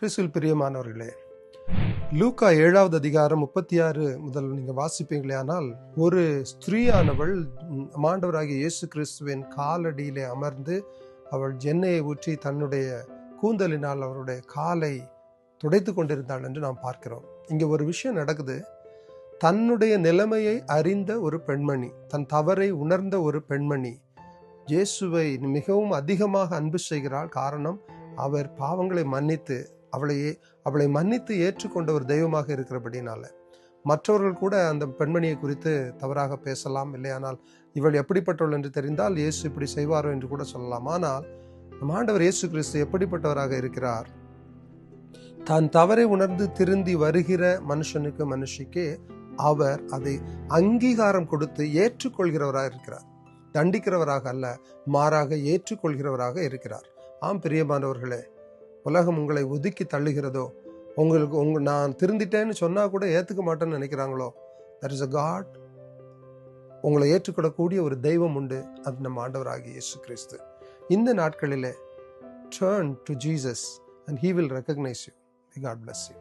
கிறிஸ்துவில் பிரியமானவர்களே, லூக்கா 7வது அதிகாரம் 36 முதல் நீங்கள் வாசிப்பீங்களே, ஆனால் ஒரு ஸ்திரீயானவள் ஆண்டவராகிய இயேசு கிறிஸ்துவின் காலடியிலே அமர்ந்து அவள் எண்ணெயை ஊற்றி தன்னுடைய கூந்தலினால் அவருடைய காலை துடைத்து கொண்டிருந்தாள் என்று நாம் பார்க்கிறோம். இங்கே ஒரு விஷயம் நடக்குது. தன்னுடைய நிலைமையை அறிந்த ஒரு பெண்மணி, தன் தவறை உணர்ந்த ஒரு பெண்மணி இயேசுவை மிகவும் அதிகமாக அன்பு செய்கிறாள். காரணம், அவர் பாவங்களை மன்னித்து அவளை மன்னித்து ஏற்றுக்கொண்ட ஒரு தெய்வமாக இருக்கிறபடினால. மற்றவர்கள் கூட அந்த பெண்மணியை குறித்து தவறாக பேசலாம், இல்லையானால் இவள் எப்படிப்பட்டவள் என்று தெரிந்தால் இயேசு இப்படி செய்வாரோ என்று கூட சொல்லலாம். ஆனால் நம் ஆண்டவர் இயேசு கிறிஸ்து எப்படிப்பட்டவராக இருக்கிறார்? தான் தவறை உணர்ந்து திருந்தி வருகிற மனுஷிக்கு அவர் அதை அங்கீகாரம் கொடுத்து ஏற்றுக்கொள்கிறவராக இருக்கிறார். தண்டிக்கிறவராக அல்ல, மாறாக ஏற்றுக்கொள்கிறவராக இருக்கிறார். ஆம் பிரியமானவர்களே, உலகம் உங்களை ஒதுக்கி தள்ளுகிறதோ, நான் திருந்திட்டேன்னு சொன்னா கூட ஏத்துக்க மாட்டேன்னு நினைக்கிறாங்களோ, there is a God. உங்களை ஏற்றுக்கொள்ளக்கூடிய ஒரு தெய்வம் உண்டு, அது நம்ம ஆண்டவராகிய இயேசு கிறிஸ்து. இந்த நாட்களிலே turn to Jesus and he will recognize you. May God bless you.